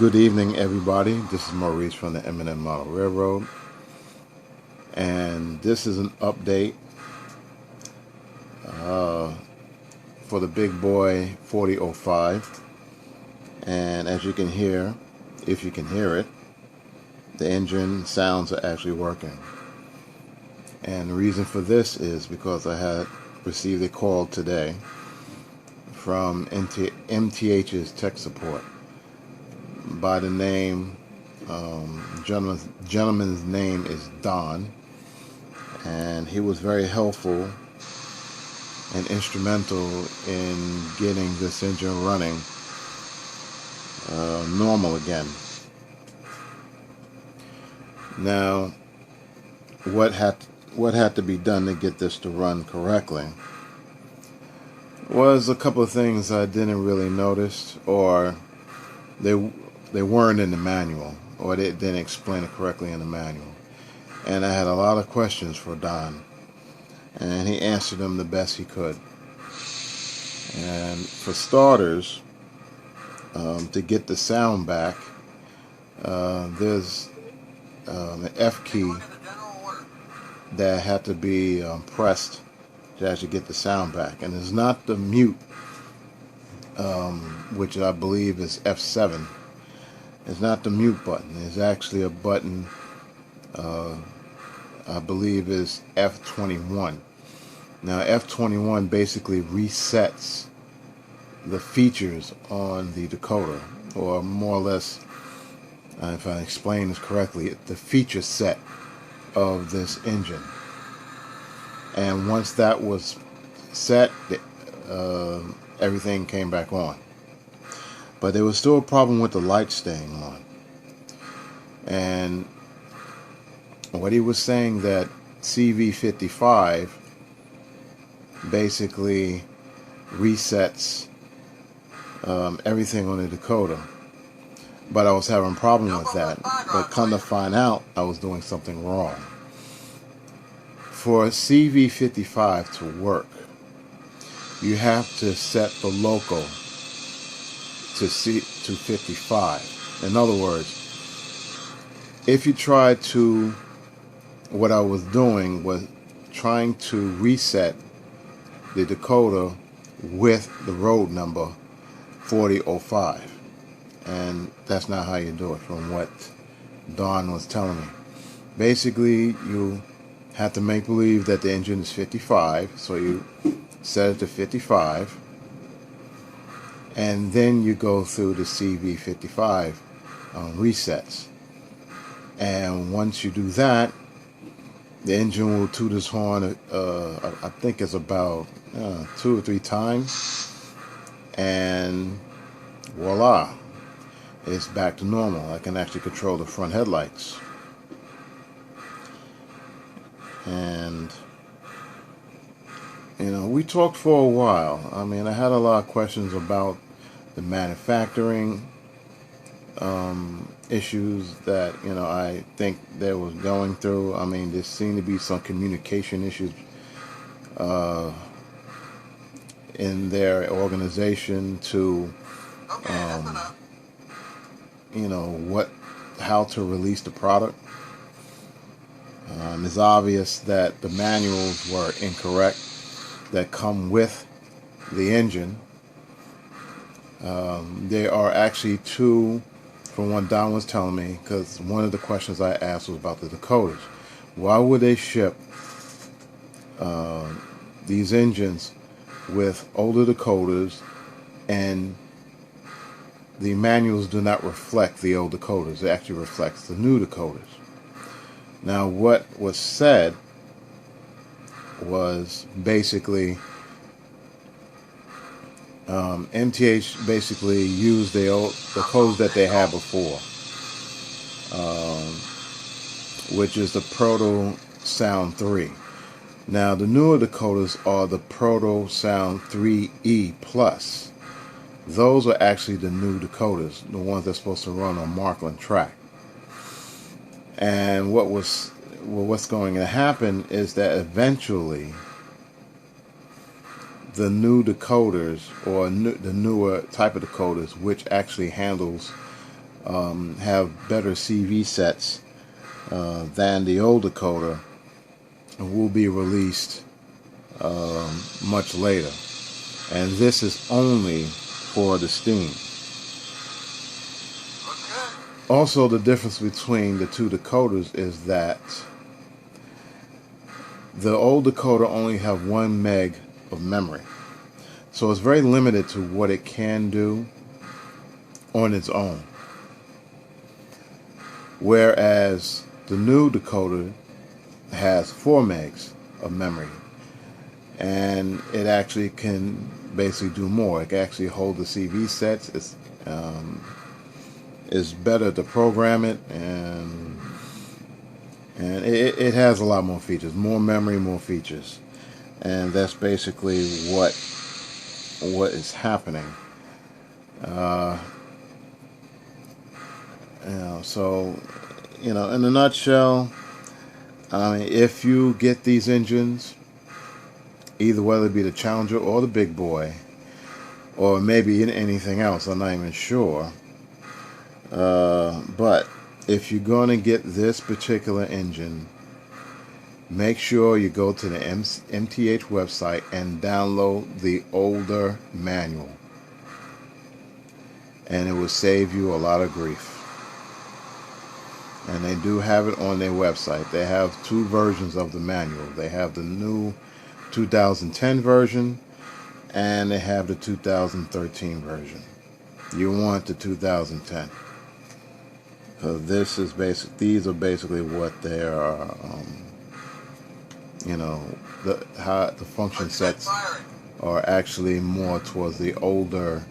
Good evening, everybody. This is Maurice from the M&M Model Railroad, and this is an update for the big boy 4005. And as you can hear, if you can hear it, the engine sounds are actually working. And the reason for this is because I had received a call today from MTH's tech support by the name, gentleman's name is Don, and he was very helpful and instrumental in getting this engine running normal again. Now, what had to be done to get this to run correctly was a couple of things I didn't really notice, or they weren't in the manual, or they didn't explain it correctly in the manual. And I had a lot of questions for Don, and he answered them the best he could. And for starters, to get the sound back, there's an F key that had to be pressed to actually get the sound back. And it's not the mute, which I believe is F7. It's not the mute button. It's actually a button, I believe is F21. Now F21 basically resets the features on the decoder, or more or less, if I explain this correctly, the feature set of this engine. And once that was set, everything came back on. But there was still a problem with the light staying on. And what he was saying, that CV55 basically resets everything on the decoder. But I was having a problem with that. But come to find out, I was doing something wrong. For CV55 to work, you have to set the local to 55. In other words, if you try to, what I was doing was trying to reset the decoder with the road number 4005, and that's not how you do it, from what Don was telling me. Basically, you have to make believe that the engine is 55, so you set it to 55, and then you go through the CV55 resets. And once you do that, the engine will toot its horn, I think it's about 2 or 3 times, and voila, it's back to normal. I can actually control the front headlights. And we talked for a while. I mean, I had a lot of questions about the manufacturing issues that I think they was going through. I mean, there seemed to be some communication issues in their organization to how to release the product. It's obvious that the manuals were incorrect that come with the engine. There are actually 2, from what Don was telling me, because one of the questions I asked was about the decoders. Why would they ship these engines with older decoders, and the manuals do not reflect the old decoders? It actually reflects the new decoders. Now, what was said was basically MTH basically used the codes that they had before, which is the Proto Sound 3. Now, the newer decoders are the Proto Sound 3E Plus. Those are actually the new decoders, the ones that's supposed to run on Markland track. And what's going to happen is that eventually the new decoders, or the newer type of decoders, which actually handles have better CV sets than the old decoder, will be released much later. And this is only for the Steam. Also, the difference between the two decoders is that the old decoder only have 1 meg of memory. So it's very limited to what it can do on its own. Whereas the new decoder has 4 megs of memory. And it actually can basically do more. It can actually hold the CV sets. It's better to program it, and it has a lot more features, more memory, more features, and that's basically what is happening. So in a nutshell, I mean, if you get these engines, either whether it be the Challenger or the Big Boy, or maybe anything else, I'm not even sure. But if you're going to get this particular engine, make sure you go to the MTH website and download the older manual. And it will save you a lot of grief. And they do have it on their website. They have 2 versions of the manual. They have the new 2010 version, and they have the 2013 version. You want the 2010. Because this is these are basically what they are, the function sets are actually more towards the older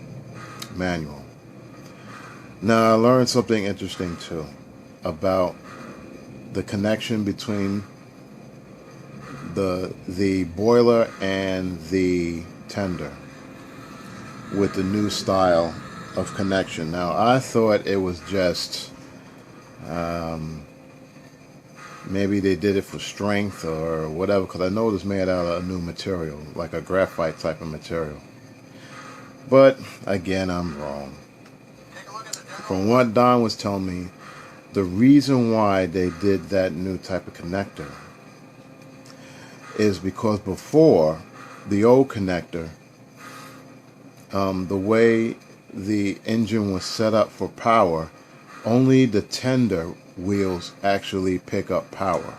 manual. Now I learned something interesting too about the connection between the boiler and the tender with the new style of connection. Now I thought it was just maybe they did it for strength or whatever, because I know it was made out of a new material, like a graphite type of material. But again, I'm wrong. From what Don was telling me, the reason why they did that new type of connector is because before, the old connector, the way the engine was set up for power, only the tender wheels actually pick up power,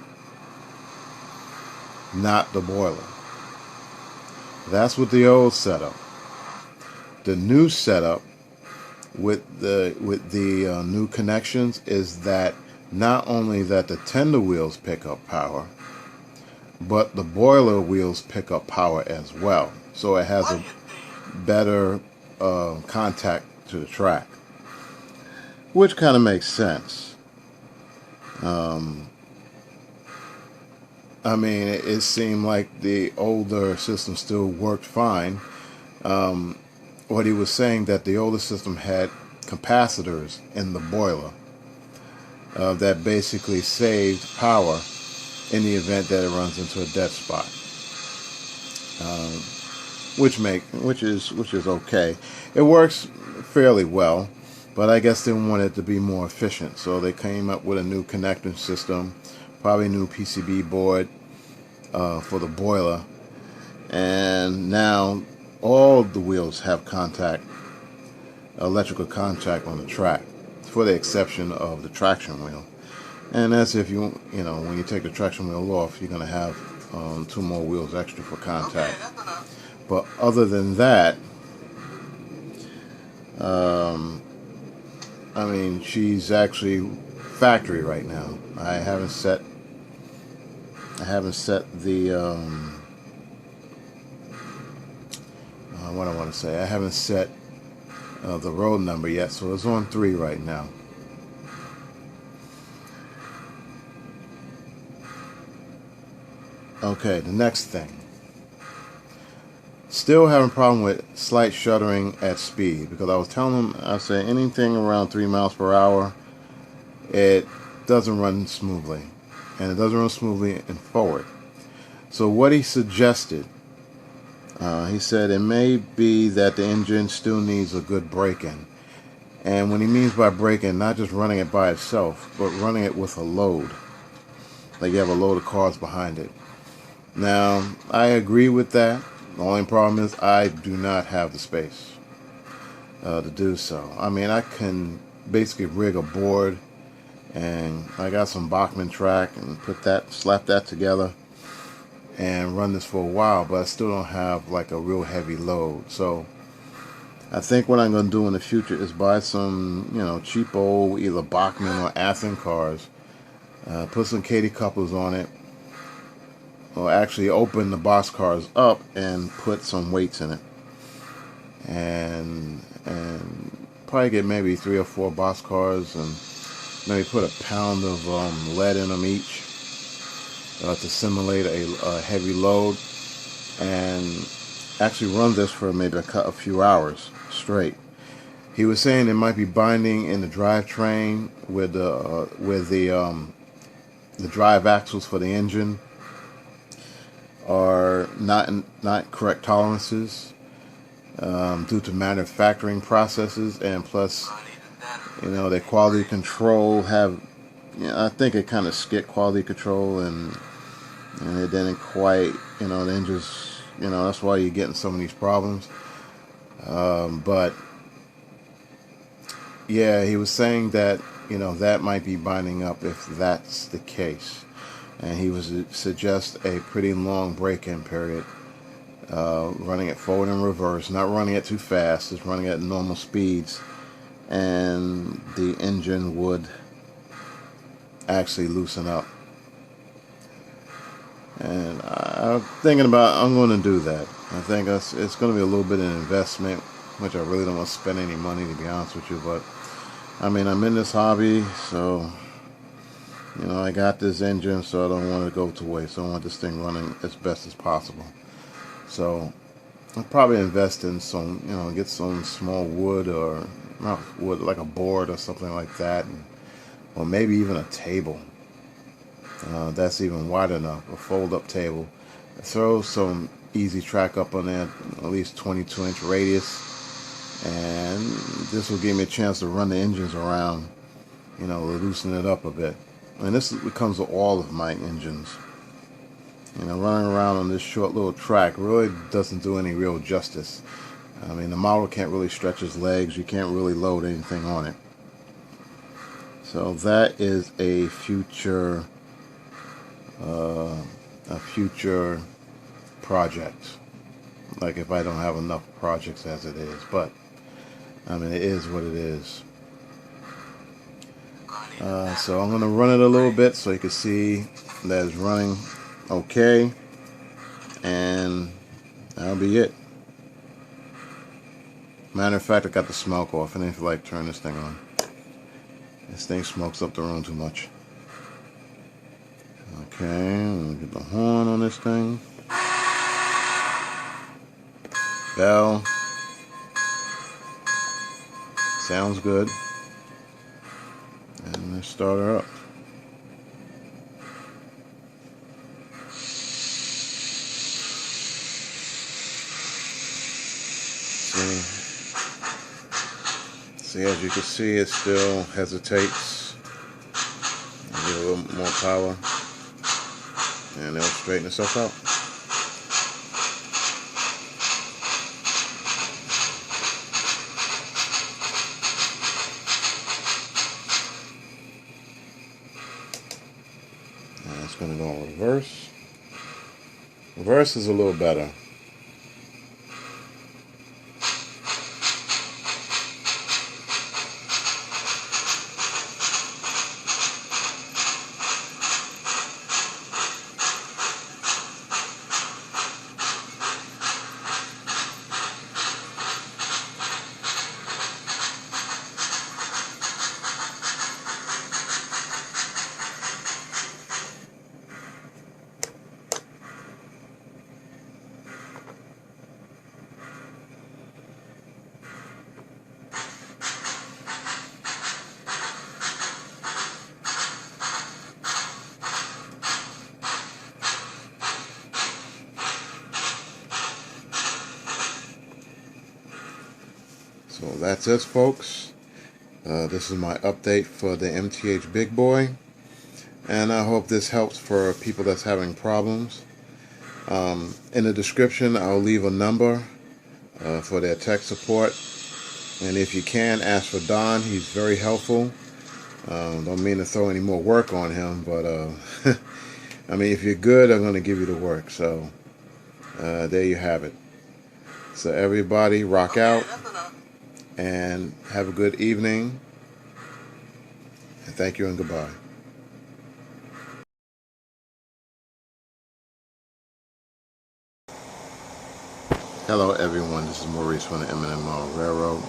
not the boiler. That's what the old setup. The new setup with the new connections is that not only that the tender wheels pick up power, but the boiler wheels pick up power as well. So it has a better contact to the track, which kind of makes sense. I mean, it seemed like the older system still worked fine. What he was saying, that the older system had capacitors in the boiler that basically saved power in the event that it runs into a dead spot, which is okay. It works fairly well, but I guess they wanted it to be more efficient, so they came up with a new connecting system, probably a new PCB board for the boiler, and now all the wheels have contact, electrical contact on the track, for the exception of the traction wheel. And that's if when you take the traction wheel off, you're going to have 2 more wheels extra for contact. But other than that, I mean, she's actually factory right now. I haven't set the what I want to say. I haven't set the road number yet, so it's on 3 right now. Okay, the next thing. Still having a problem with slight shuddering at speed, because I was telling him, I said anything around 3 miles per hour, it doesn't run smoothly, and it doesn't run smoothly in forward. So what he suggested, he said it may be that the engine still needs a good break-in, And when he means by braking, not just running it by itself, but running it with a load. Like you have a load of cars behind it. Now, I agree with that. The only problem is I do not have the space to do so. I mean, I can basically rig a board, and I got some Bachman track and slap that together and run this for a while, but I still don't have like a real heavy load. So I think what I'm going to do in the future is buy some, cheap old either Bachman or Athen cars, put some Katy couplers on it, or actually open the box cars up and put some weights in it, and probably get maybe 3 or 4 box cars and maybe put a pound of lead in them each to simulate a heavy load, and actually run this for maybe a few hours straight. He was saying it might be binding in the drivetrain with the drive axles for the engine are not correct tolerances due to manufacturing processes, and plus, their quality control I think it kind of skipped quality control, and it didn't quite, the engines, that's why you're getting some of these problems. But yeah, he was saying that, that might be binding up if that's the case. And he would suggest a pretty long break-in period, running it forward and reverse, not running it too fast, just running it at normal speeds, and the engine would actually loosen up. And I'm thinking I'm going to do that. I think it's going to be a little bit of an investment, which I really don't want to spend any money, to be honest with you. But I mean, I'm in this hobby, so I got this engine, so I don't want to go to waste. I want this thing running as best as possible. So I'll probably invest in some, get some small wood, or not wood, like a board or something like that, or maybe even a table that's even wide enough, a fold-up table. Throw some easy track up on there, at least 22-inch radius, and this will give me a chance to run the engines around, loosen it up a bit. And this becomes all of my engines. Running around on this short little track really doesn't do any real justice. I mean, the model can't really stretch his legs. You can't really load anything on it. So that is a future project. Like if I don't have enough projects as it is, but I mean, it is what it is. So I'm going to run it a little bit so you can see that it's running okay, and that'll be it. Matter of fact, I got the smoke off. I didn't feel like turning this thing on. This thing smokes up the room too much. Okay, let me get the horn on this thing. Bell. Sounds good. And let's start her up. See, as you can see, it still hesitates. I'll give it a little more power, and it'll straighten itself out. Now it's going to go in reverse. Reverse is a little better. So that's it, folks. This is my update for the MTH Big Boy, and I hope this helps for people that's having problems. In the description, I'll leave a number for their tech support, and if you can, ask for Don. He's very helpful. Don't mean to throw any more work on him, but I mean, if you're good, I'm going to give you the work. So there you have it. So everybody, rock out and have a good evening. And thank you and goodbye. Hello everyone, this is Maurice from the M&M Railroad,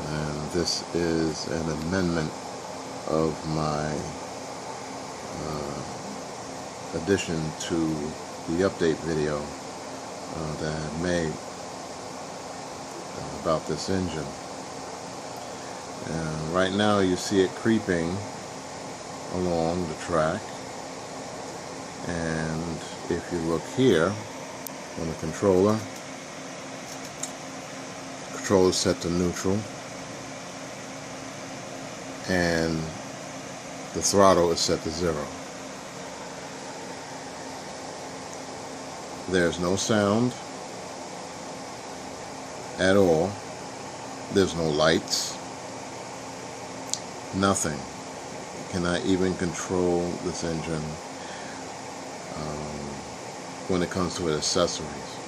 and this is an amendment of my addition to the update video that I made about this engine. And right now you see it creeping along the track, and if you look here on the controller is set to neutral, and the throttle is set to 0. There's no sound at all. There's no lights, nothing. Cannot even control this engine when it comes to its accessories.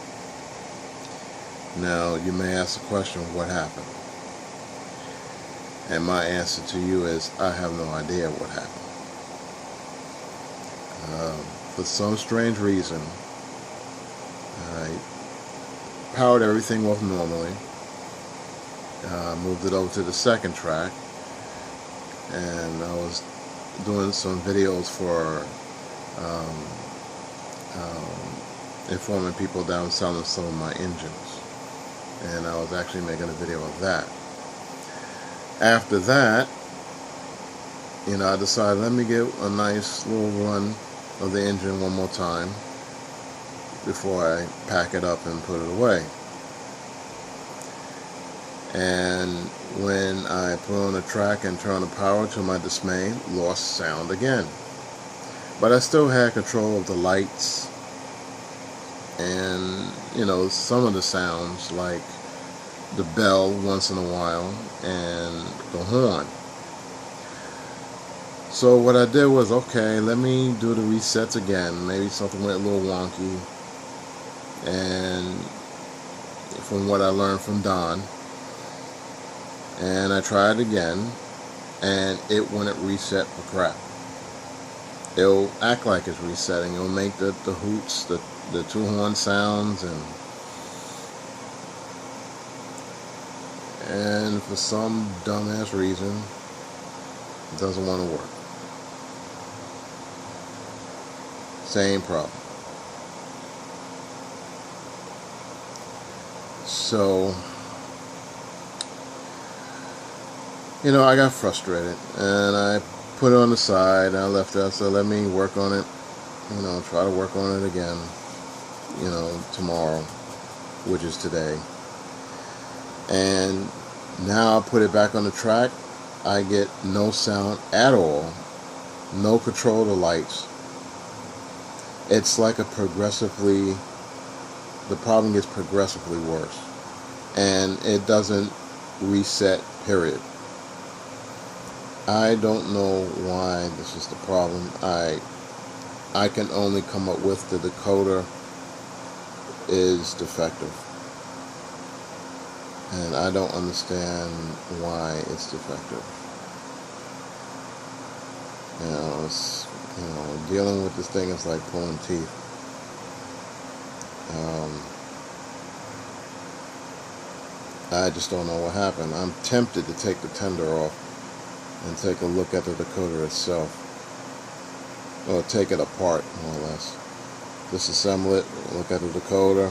Now, you may ask the question, what happened? And my answer to you is, I have no idea what happened. For some strange reason, I powered everything off normally, moved it over to the second track, and I was doing some videos for informing people that I'm selling some of my engines. And I was actually making a video of that. After that, I decided, let me get a nice little run of the engine one more time before I pack it up and put it away. And when I put on the track and turned the power, to my dismay, lost sound again. But I still had control of the lights and some of the sounds, like the bell once in a while and the horn. So what I did was, okay, let me do the resets again. Maybe something went a little wonky, and from what I learned from Don, and I tried again, and it wouldn't reset for crap. It'll act like it's resetting. It'll make the hoots, the two horn sounds, and for some dumbass reason, it doesn't want to work. Same problem. So, I got frustrated, and I put it on the side, and I left it. So let me work on it, try to work on it again, tomorrow, which is today. And now I put it back on the track. I get no sound at all, no control of the lights. It's like the problem gets progressively worse, and it doesn't reset, period. I don't know why this is the problem. I can only come up with the decoder is defective, and I don't understand why it's defective. Dealing with this thing is like pulling teeth. I just don't know what happened. I'm tempted to take the tender off and take a look at the decoder itself, or take it apart, more or less. Disassemble it, look at the decoder,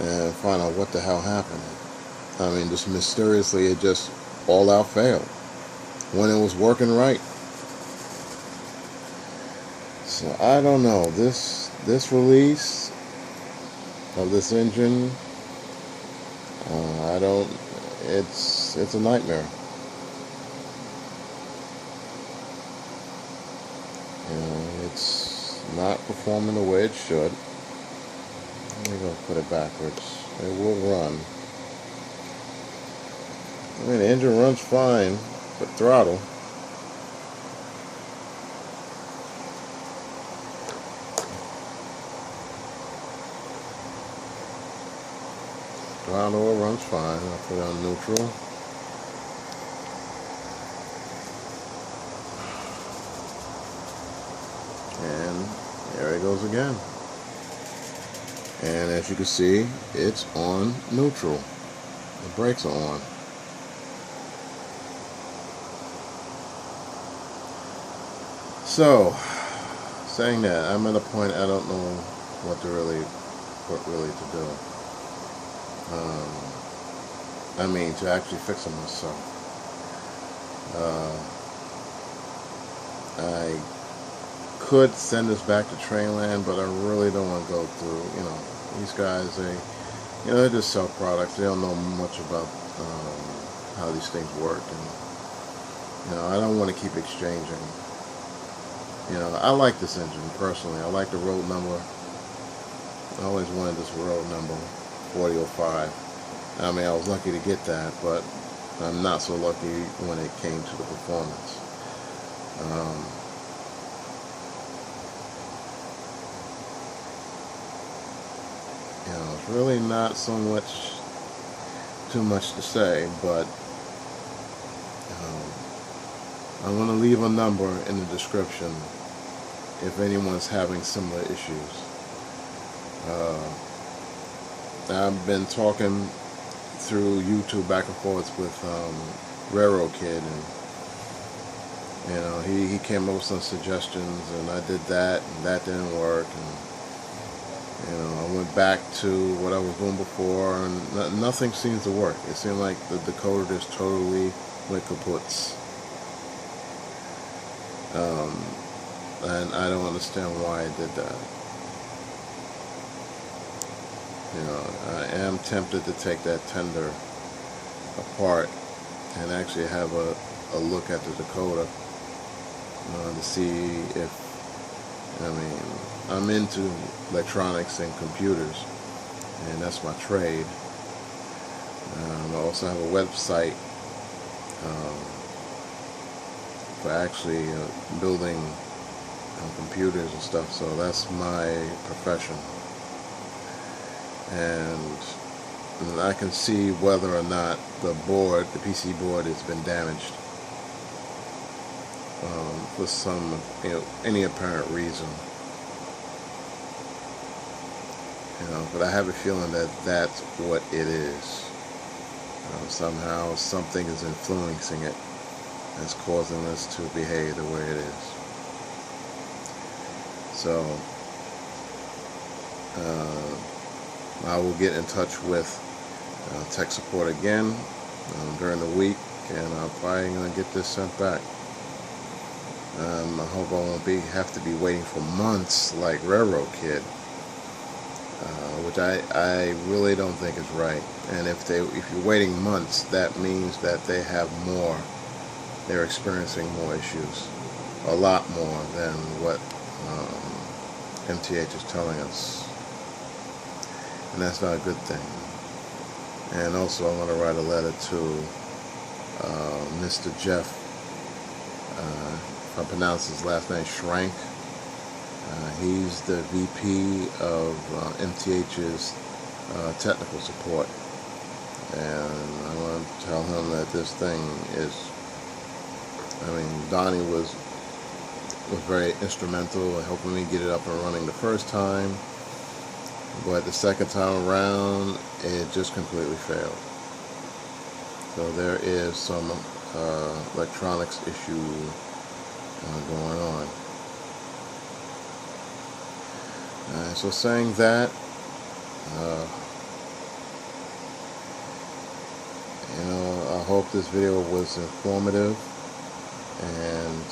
and find out what the hell happened. I mean, just mysteriously, it just all out failed when it was working right. So I don't know, this release of this engine, it's it's a nightmare. It's not performing the way it should. Let me go put it backwards. It will run. I mean, the engine runs fine, but throttle. Throttle runs fine. I'll put it on neutral. And there it goes again. And as you can see, it's on neutral. The brakes are on. So, saying that, I'm at a point I don't know what really to do. I mean, to actually fix it myself. I could send this back to Trainland, but I really don't want to go through, these guys, they just sell products. They don't know much about how these things work, and I don't want to keep exchanging. I like this engine personally. I like the road number. I always wanted this road number 4005. I mean, I was lucky to get that, but I'm not so lucky when it came to the performance. It's really not so much, too much to say, but I'm going to leave a number in the description if anyone's having similar issues. I've been talking through YouTube back and forth with Railroad Kid, and he came up with some suggestions, and I did that, and that didn't work, and I went back to what I was doing before, and nothing seems to work. It seemed like the decoder just totally went kaputs. And I don't understand why I did that. I am tempted to take that tender apart and actually have a look at the decoder to see if, I'm into electronics and computers, and that's my trade. I also have a website for actually building computers and stuff, so that's my profession. And I can see whether or not the PC board has been damaged for some, any apparent reason. But I have a feeling that that's what it is. Somehow something is influencing it that's causing us to behave the way it is. So I will get in touch with tech support again during the week, and I'm probably going to get this sent back. I hope I won't have to be waiting for months like Railroad Kid, which I really don't think is right. And if you're waiting months, that means that they have more. They're experiencing more issues, a lot more than what MTH is telling us, and that's not a good thing. And also, I want to write a letter to Mr. Jeff, if I pronounce his last name, Schrank. He's the VP of MTH's technical support, and I want to tell him that this thing is, Donnie was very instrumental in helping me get it up and running the first time, but the second time around it just completely failed. So there is some electronics issue going on. So saying that, I hope this video was informative, and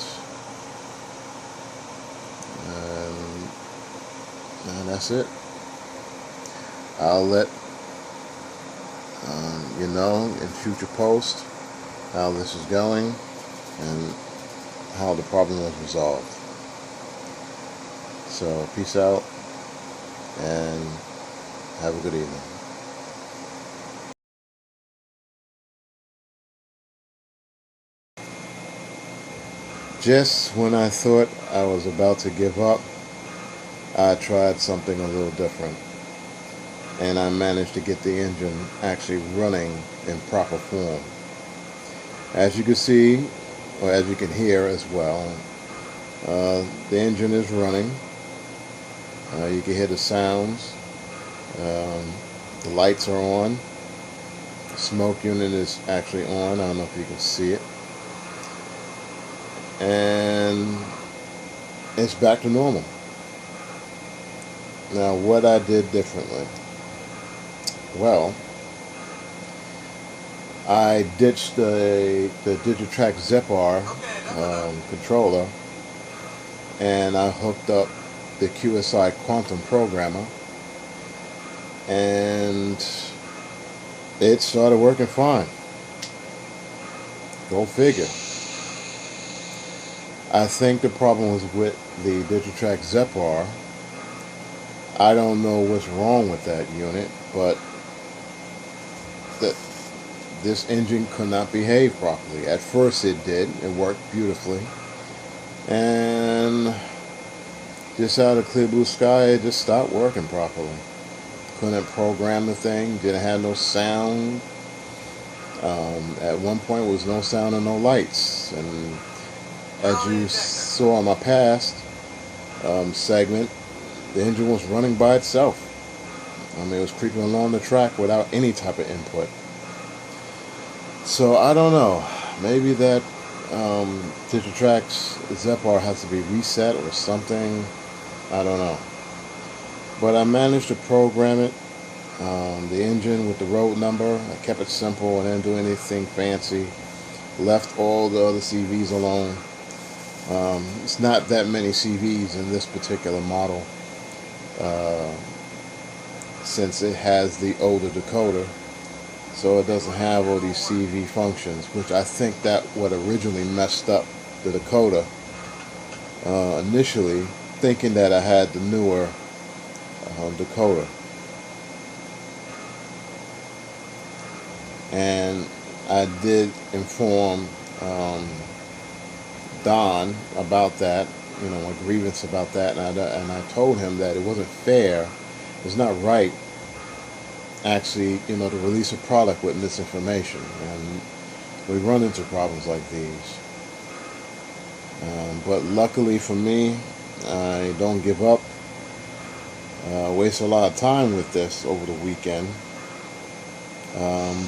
that's it. I'll let you know in future posts how this is going and how the problem was resolved. So peace out and have a good evening. Just when I thought I was about to give up, I tried something a little different, and I managed to get the engine actually running in proper form. As you can see, or as you can hear as well, the engine is running. You can hear the sounds. The lights are on. The smoke unit is actually on. I don't know if you can see it. And it's back to normal. Now, what I did differently? Well, I ditched the Digitrack ZepR controller, and I hooked up the QSI Quantum Programmer, and it started working fine. Go figure. I think the problem was with the Digitrack ZepR. I don't know what's wrong with that unit, but this engine could not behave properly. At first it did. It worked beautifully. And just out of clear blue sky, it just stopped working properly. Couldn't program the thing. Didn't have no sound. At one point, there was no sound and no lights. And as you saw in my past segment, the engine was running by itself. I mean, it was creeping along the track without any type of input. So I don't know. Maybe that Digitrack's ZepR has to be reset or something. I don't know. But I managed to program it, the engine with the road number. I kept it simple. I didn't do anything fancy. Left all the other CVs alone. It's not that many CVs in this particular model, since it has the older decoder, so it doesn't have all these CV functions, which I think that what originally messed up the decoder initially, thinking that I had the newer decoder. And I did inform Don about that, my grievance about that, and I told him that it wasn't fair, it's not right, actually, to release a product with misinformation, and we run into problems like these. But luckily for me, I don't give up. Waste a lot of time with this over the weekend,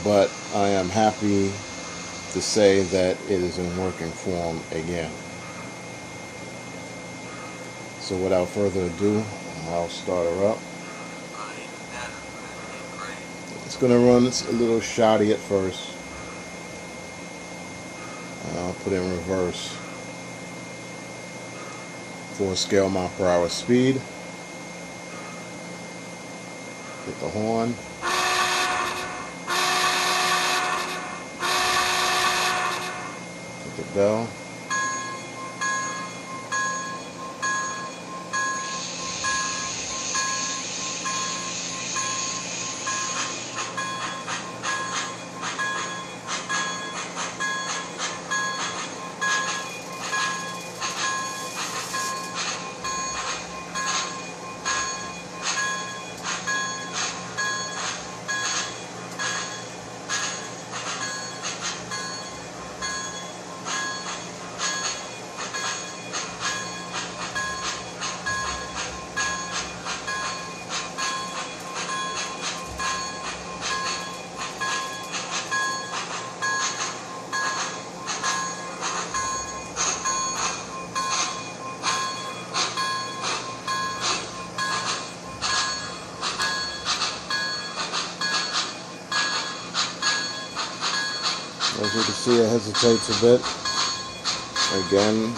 but I am happy to say that it is in working form again. So without further ado, I'll start her up. It's going to run a little shoddy at first. I'll put it in reverse. 4 scale mile per hour speed. Hit the horn. Hit the bell. As you can see, it hesitates a bit. Again,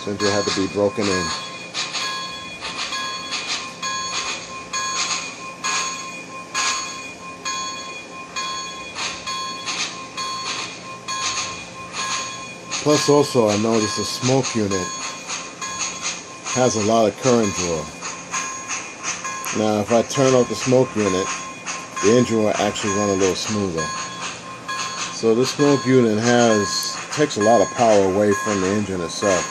since it had to be broken in. Plus also I noticed the smoke unit has a lot of current draw. Now if I turn off the smoke unit, the engine will actually run a little smoother. So this smoke unit takes a lot of power away from the engine itself.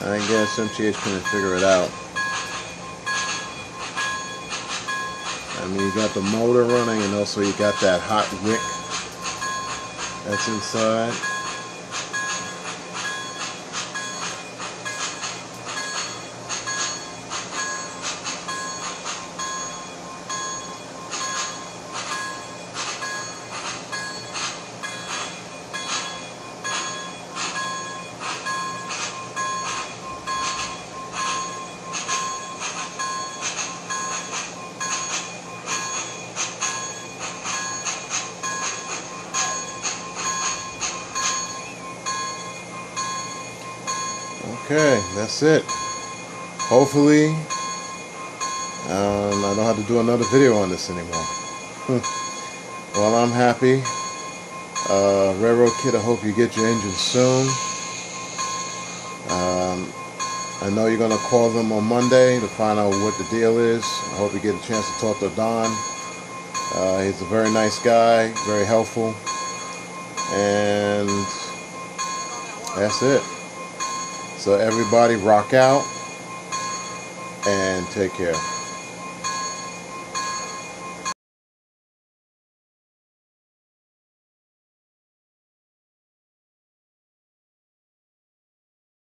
I guess MTH couldn't figure it out. I mean, you got the motor running, and also you got that hot wick that's inside. Okay, that's it. Hopefully, I don't have to do another video on this anymore. Well, I'm happy. Railroad Kid, I hope you get your engine soon. I know you're going to call them on Monday to find out what the deal is. I hope you get a chance to talk to Don. He's a very nice guy, very helpful. And that's it. So everybody rock out and take care.